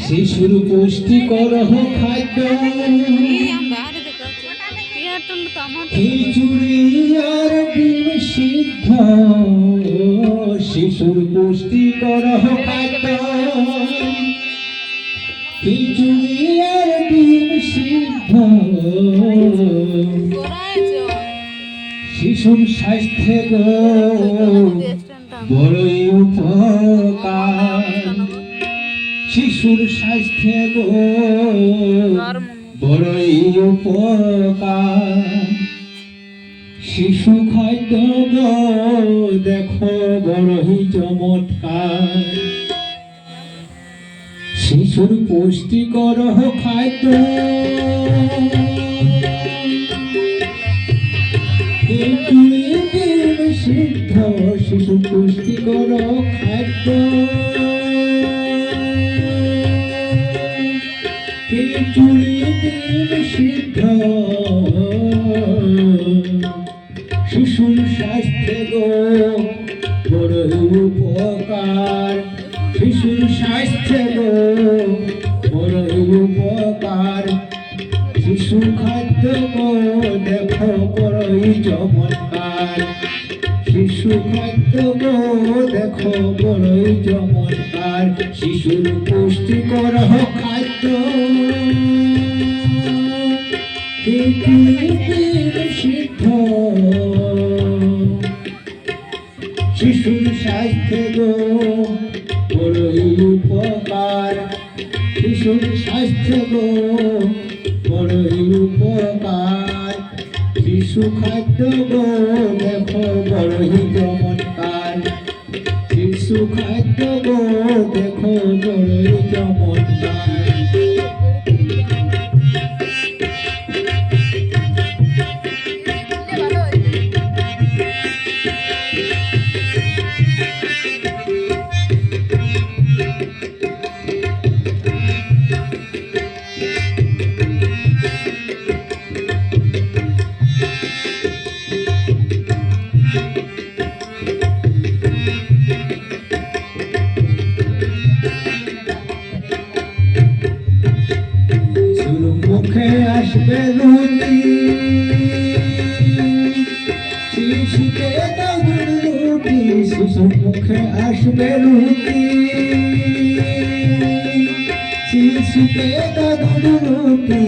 শিশুর পুষ্টিকর খাদ্য খিচুড়ি আর ডিম সিদ্ধ, শিশুর পুষ্টিকর খাদ্য খিচুড়ি আর ডিম সিদ্ধ, শিশুর স্বাস্থ্যে বড়ই উপকার, শিশুর স্বাস্থ্যে বড়ই উপকার, শিশু খাদ্য দেখো বড়ই চমৎকার, শিশুর পুষ্টিকর খাদ্য সিদ্ধ, শিশু পুষ্টিকর খাদ্য খিচুড়ি ডিম সিদ্ধ, শিশুর স্বাস্থ্যে বড়ই উপকার, শিশুর স্বাস্থ্যে বড়ই উপকার, শিশু খাদ্য দেখো বড়ই চমৎকার, শিশু খাদ্য দেখো বড়ই চমৎকার, শিশুর পুষ্টিকর খাদ্য সিদ্ধ, শিশুর স্বাস্থ্য বড়ই উপকার, শিশুর স্বাস্থ্য বড়ই উপকার, শিশু খাদ্য দেখো বড়ই চমৎকার, শিশু খাদ্য দেখো বড়ই চমৎকার। মুখে আসবে রুটি, শিশুকে দাও রুটি, শিশুর মুখে আসবে রুটি, শিশুকে দাও রুটি,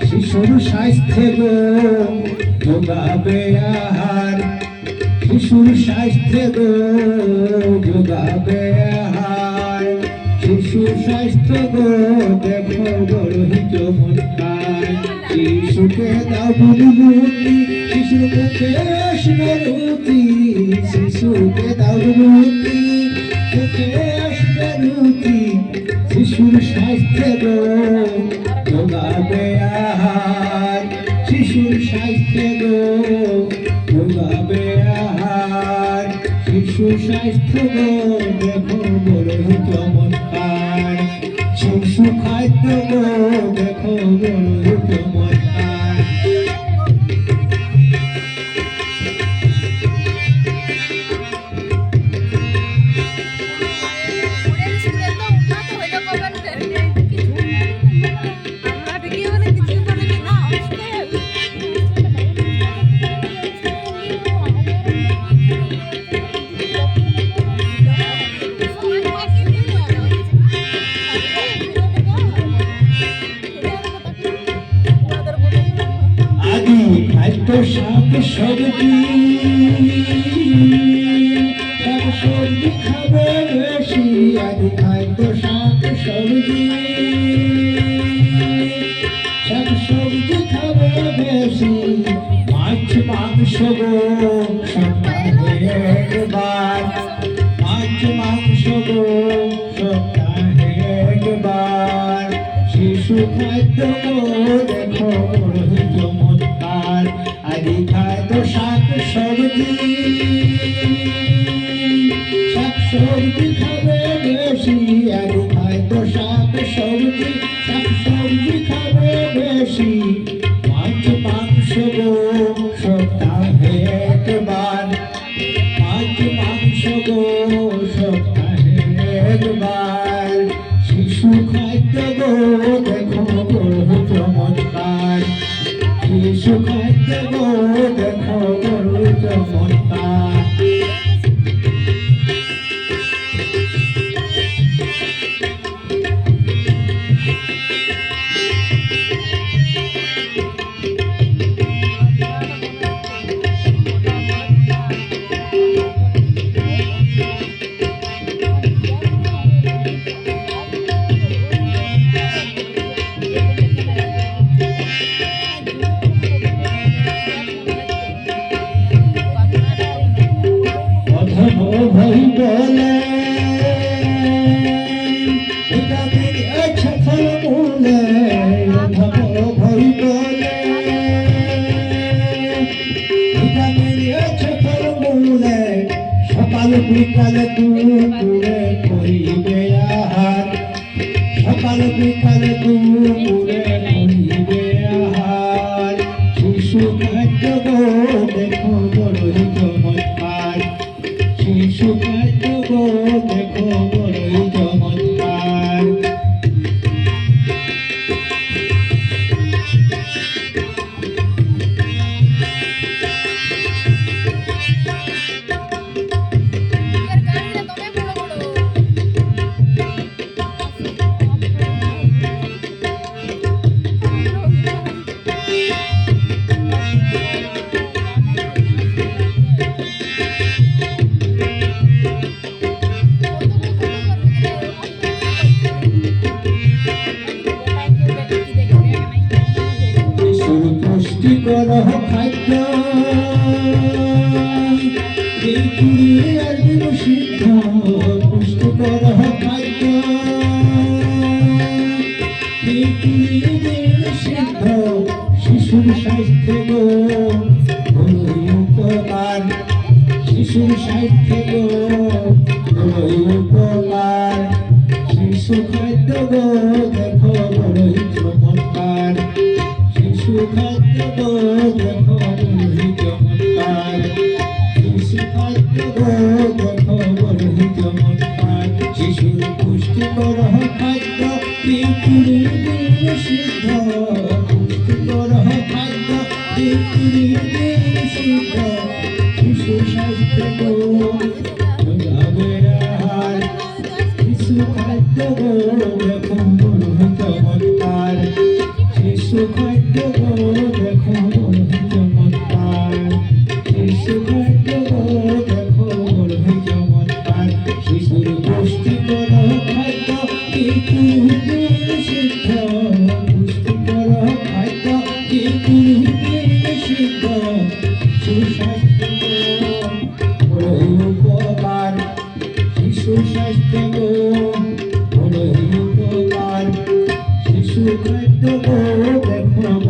শিশুর স্বাস্থ্যে যোগাবে আহার, শিশুর স্বাস্থ্যে যোগাবে আহার, শিশুর স্বাস্থ্য দেখো বড়ই চমৎকার, শিশুকে দাও রুটি, শিশুর মুখে আসবে রুটি, শিশুকে দাও রুটি, মুখে আসবে রুটি, শিশুর স্বাস্থ্যে যোগাবে আহার, শিশুর স্বাস্থ্যে যোগাবে আহার, শিশুর স্বাস্থ্য দেখো বড়ই চমৎকার, শিশু খাদ্য দেখো বড়ই চমৎকার। খাদ্য শাক সবজি, শাক সবজি খাবে বেশি, আদি খাদ্য শাক সবজি, শাক সবজি খাবে বেশি, মাছ মাংস সপ্তাহে একবার, মাছ মাংস সপ্তাহে একবার, শিশু খাদ্য দেখো বড়ই চমৎকার, আদি খাদ্য শাক সবজি, শাক সবজি খাবে বেশি, আদি খাদ্য শাক সবজি, শাক সবজি খাবে বেশি, মাছ মাংস সপ্তাহে একবার, মাছ মাংস সপ্তাহে একবার, শিশু শিশু খাদ্য গো দেখো বড় চমৎকার, শিশু খাদ্য গো দেখো বড় চমৎকার। ভাই বলে ভিটামিন আছে ফলমূলে, ভাই বলে ভিটামিন আছে ফলমূলে, সকাল বিকালে দুপুরে করিবে আহার, সকাল বিকালে দুপুরে করিবে আহার। শিশু খাদ্য গো দেখো বড়ই চমৎকার, শিশু খাদ্য গো দেখো বড়ই চমৎকার। পুষ্টিকর খাদ্য একদিন সিদ্ধ, পুষ্টিকর খাদ্য সিদ্ধ, শিশুর স্বাস্থ্য গো বড়ই উপকার, শিশুর স্বাস্থ্য গো বড়ই উপকার। শিশু খাদ্য গো দেখো বড়ই চমৎকার, শিশু খাদ্য গো দেখো বড়ই চমৎকার, শিশু খাদ্য গো দেখো বড়ই চমৎকার। শিশুর পুষ্টিকর খাদ্য পৃথিবীর সিদ্ধ, পুষ্টিকর খাদ্য পৃথিবীর সিদ্ধ, শিশু স্বাস্থ্য গো যাবে আহার, শিশু খাদ্য গো দেখো বড়ই চমৎকার, শিশু খাদ্য গো দেখো বড়ই চমৎকার, শিশু খাদ্য গো দেখো বড়ই চমৎকার। শিশুর পুষ্টিকর খাদ্য পৃথিবীর সিদ্ধ, পুষ্টিকর খাদ্য পৃথিবীর সিদ্ধ, সুস্বাস্থ্য গো বড়ই উপকার, শিশু স্বাস্থ্য গো বড়ই উপকার। শিশু খাদ্য গো দেখো